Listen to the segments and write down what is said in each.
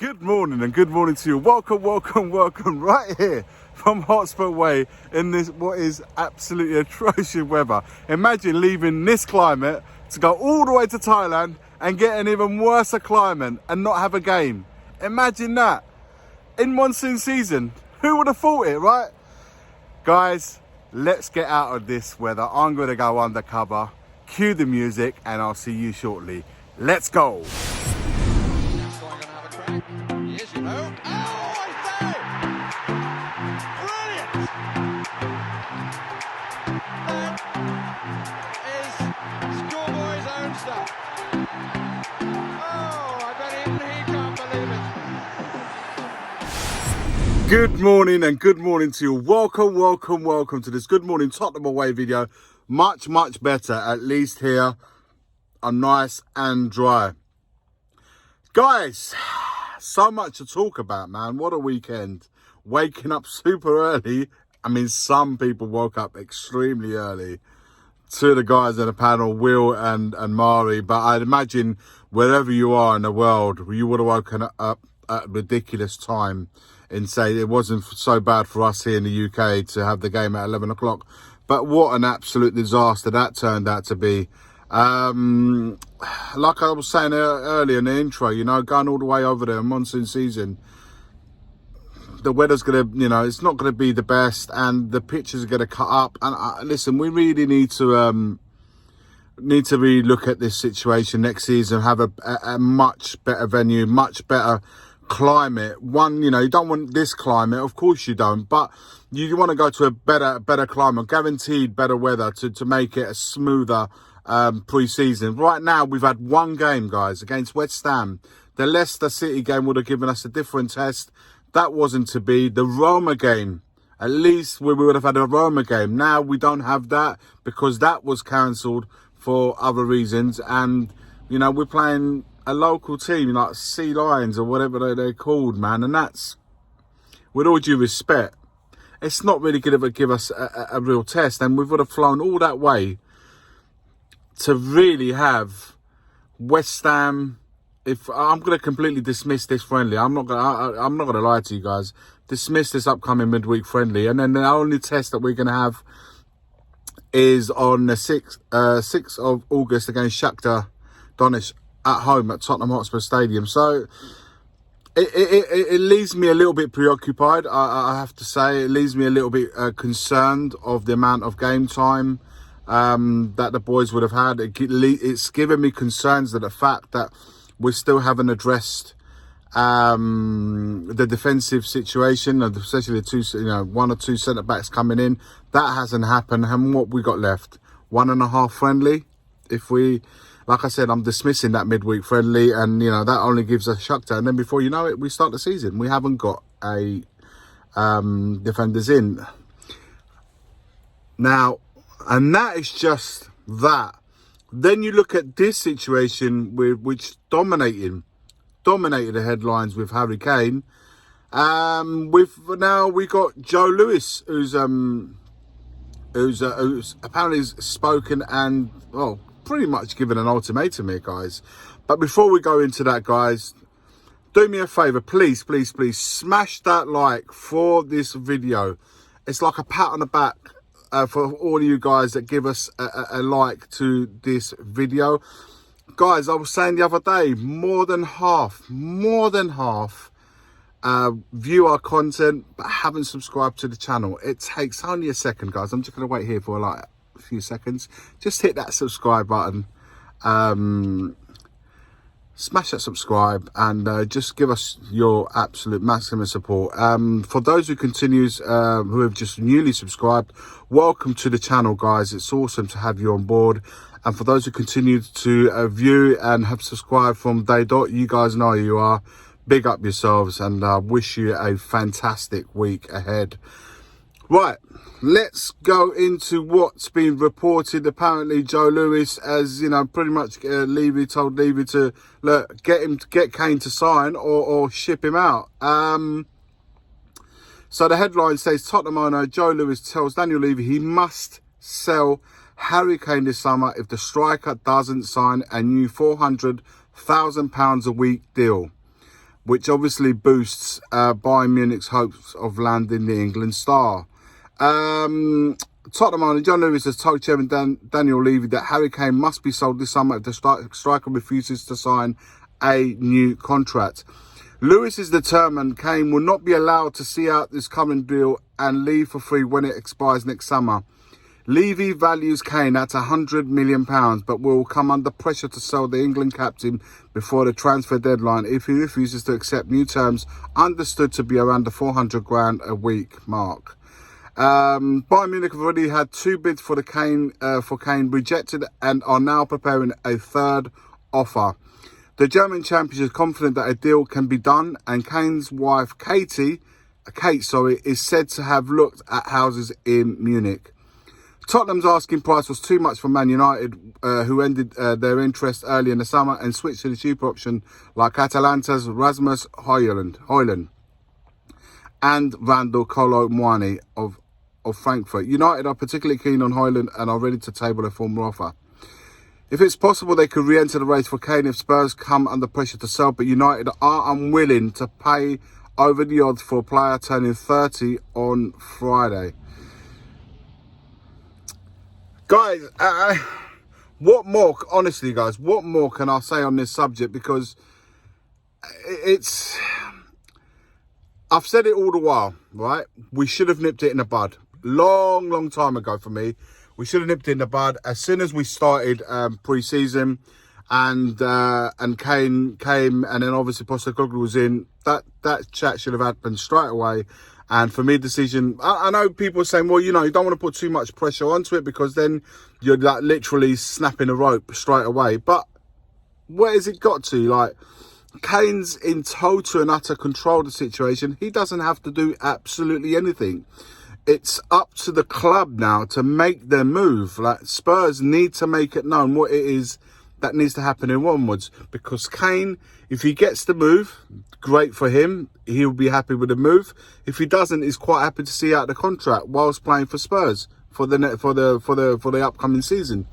Good morning and good morning to you. Welcome right here from Hotspur Way in this what is absolutely atrocious weather. Imagine leaving this climate to go all the way to Thailand and get an even worse climate and not have a game. Imagine that. In monsoon season, who would have thought it, right? Guys, let's get out of this weather. I'm going to go undercover, cue the music, and I'll see you shortly. Let's go. Yes, you know. Oh, I say! Brilliant! That is schoolboy's own stuff. Oh, I bet even he can't believe it. Good morning and good morning to you. Welcome to this Good Morning Tottenham away video. Much better, at least here. I'm nice and dry. Guys, so much to talk about, man. What a weekend. Waking up super early. I mean, some people woke up extremely early. Two of the guys in the panel, Will and Mari. But I'd imagine wherever you are in the world, you would have woken up at a ridiculous time and say it wasn't so bad for us here in the UK to have the game at 11 o'clock. But what an absolute disaster that turned out to be. Like I was saying earlier in the intro, you know, going all the way over there in monsoon season, the weather's going to, you know, it's not going to be the best and the pitches are going to cut up. And listen, we really need to really look at this situation next season, have a much better venue, much better climate. One, you know, you don't want this climate, of course you don't, but you want to go to a better climate, guaranteed better weather to make it a smoother pre-season. Right now we've had one game, guys, against West Ham. The Leicester City game would have given us a different test. That wasn't to be. The Roma game, at least we would have had a Roma game. Now we don't have that because that was cancelled for other reasons. And you know, we're playing a local team like Sea Lions or whatever they're called, man. And that's, with all due respect, it's not really going to give us a real test. And we would have flown all that way to really have West Ham. If I'm going to completely dismiss this friendly, I'm not going to lie to you guys. Dismiss this upcoming midweek friendly, and then the only test that we're going to have is on the 6th of August against Shakhtar Donetsk at home at Tottenham Hotspur Stadium. So it leaves me a little bit preoccupied. I have to say, it leaves me a little bit concerned of the amount of game time that the boys would have had. It's given me concerns at the fact that we still haven't addressed the defensive situation, especially the two, you know, one or two centre backs coming in. That hasn't happened. And what we got left? 1.5 friendly. If we, like I said, I'm dismissing that midweek friendly, and you know that only gives us Shakhtar, and then before you know it, we start the season. We haven't got a defenders in now. And that is just that. Then you look at this situation which dominated the headlines with Harry Kane. Now we got Joe Lewis, who's apparently spoken and pretty much given an ultimatum here, guys. But before we go into that, guys, do me a favour, please smash that like for this video. It's like a pat on the back. For all of you guys that give us a like to this video. Guys, I was saying the other day, more than half view our content but haven't subscribed to the channel. It takes only a second, guys. I'm just going to wait here for like a few seconds. Just hit that subscribe button. Smash that subscribe and just give us your absolute maximum support. For those who who have just newly subscribed, welcome to the channel, guys. It's awesome to have you on board. And for those who continue to view and have subscribed from day dot, you guys know who you are. Big up yourselves, and wish you a fantastic week ahead. Right, let's go into what's been reported. Apparently, Joe Lewis, as you know, pretty much Levy told Levy to look, get Kane to sign or ship him out. So the headline says Tottenham owner Joe Lewis tells Daniel Levy he must sell Harry Kane this summer if the striker doesn't sign a new £400,000 a week deal. which obviously boosts Bayern Munich's hopes of landing the England star. Tottenham owner John Lewis has told Chairman Daniel Levy that Harry Kane must be sold this summer if the striker refuses to sign a new contract. Lewis is determined Kane will not be allowed to see out this current deal and leave for free when it expires next summer. Levy values Kane at £100 million, but will come under pressure to sell the England captain before the transfer deadline if he refuses to accept new terms understood to be around the 400 grand a week mark. Bayern Munich have already had 2 bids for Kane rejected and are now preparing a third offer. The German champion is confident that a deal can be done, and Kane's wife Kate, is said to have looked at houses in Munich. Tottenham's asking price was too much for Man United, who ended their interest early in the summer and switched to the cheaper option like Atalanta's Rasmus Højlund and Randall Kolo Muani of Frankfurt. United are particularly keen on Højlund and are ready to table a formal offer. If it's possible, they could re-enter the race for Kane if Spurs come under pressure to sell, but United are unwilling to pay over the odds for a player turning 30 on Friday. Guys, what more can I say on this subject? Because I've said it all the while, right? We should have nipped it in the bud. Long time ago for me. We should have nipped it in the bud as soon as we started pre-season and Kane came, and then obviously Postecoglou was in. That chat should have happened straight away. And for me, decision, I know people are saying, well, you don't want to put too much pressure onto it because then you're like literally snapping a rope straight away. But where has it got to? Like, Kane's in total and utter control of the situation. He doesn't have to do absolutely anything. It's up to the club now to make their move. Like, Spurs need to make it known what it is that needs to happen in onwards. Because Kane, if he gets the move, great for him. He'll be happy with the move. If he doesn't, he's quite happy to see out the contract whilst playing for Spurs for the upcoming season.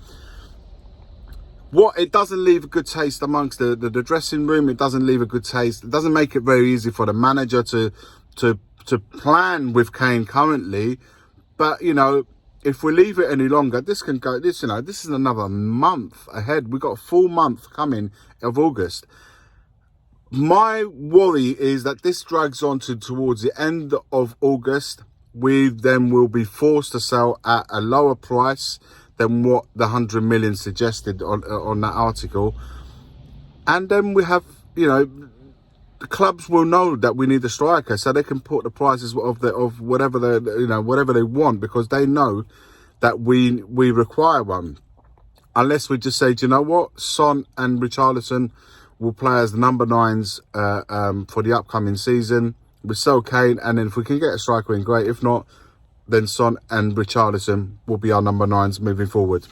It doesn't leave a good taste amongst the dressing room. It doesn't leave a good taste. It doesn't make it very easy for the manager to plan with Kane currently. But if we leave it any longer, this can go. This is another month ahead. We've got a full month coming of August. My worry is that this drags on towards the end of August. We then will be forced to sell at a lower price than what the 100 million suggested on that article. And then we have, the clubs will know that we need a striker, so they can put the prices of whatever they want, because they know that we require one. Unless we just say, do you know what, Son and Richarlison will play as the number 9s for the upcoming season. We sell Kane, and then if we can get a striker in, great. If not, then Son and Richarlison will be our number 9s moving forward.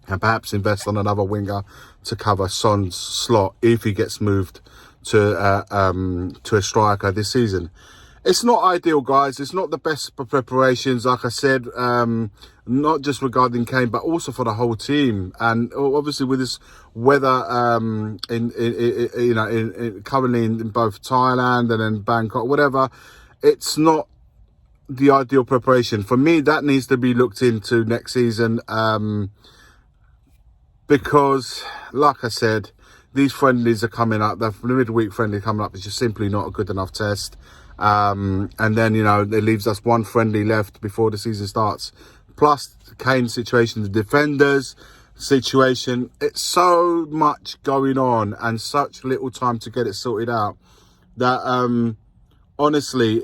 And perhaps invest on another winger to cover Son's slot if he gets moved to a striker this season. It's not ideal, guys. It's not the best preparations, like I said, not just regarding Kane, but also for the whole team. And obviously with this weather, currently in both Thailand and then Bangkok, whatever, it's not the ideal preparation. For me, that needs to be looked into next season, because, like I said, these friendlies are coming up. The midweek friendly coming up is just simply not a good enough test. And then, it leaves us one friendly left before the season starts. Plus, Kane's situation, the defenders' situation. It's so much going on and such little time to get it sorted out that, honestly,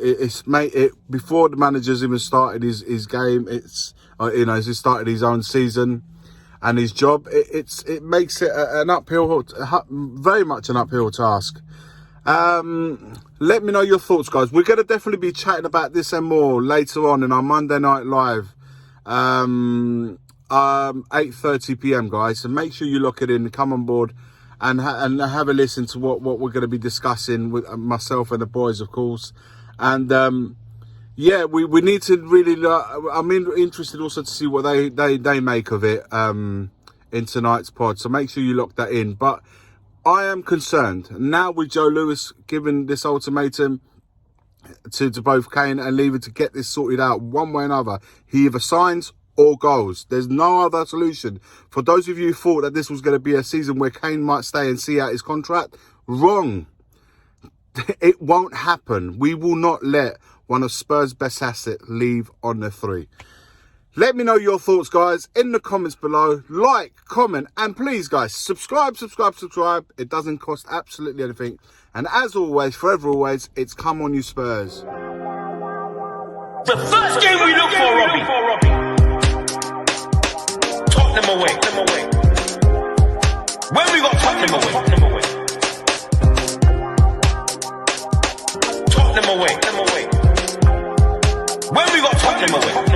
before the manager's even started his game, as he started his own season and his job, it makes it very much an uphill task. Let me know your thoughts, guys. We're going to definitely be chatting about this and more later on in our Monday Night Live, 8:30 p.m, guys. So make sure you lock it in, come on board, and have a listen to what we're going to be discussing with myself and the boys, of course. And we need to really. I'm interested also to see what they make of it in tonight's pod. So make sure you lock that in. But I am concerned now with Joe Lewis giving this ultimatum to both Kane and Levy to get this sorted out one way or another. He either signs or goes. There's no other solution. For those of you who thought that this was going to be a season where Kane might stay and see out his contract, wrong. It won't happen. We will not let one of Spurs' best assets leave on the 3. Let me know your thoughts, guys, in the comments below. Like, comment, and please, guys, subscribe. It doesn't cost absolutely anything. And as always, forever always, it's come on you Spurs. The first game we look for, Robbie. Tottenham away. When we got Tottenham away. Tottenham away. When we got Tottenham away.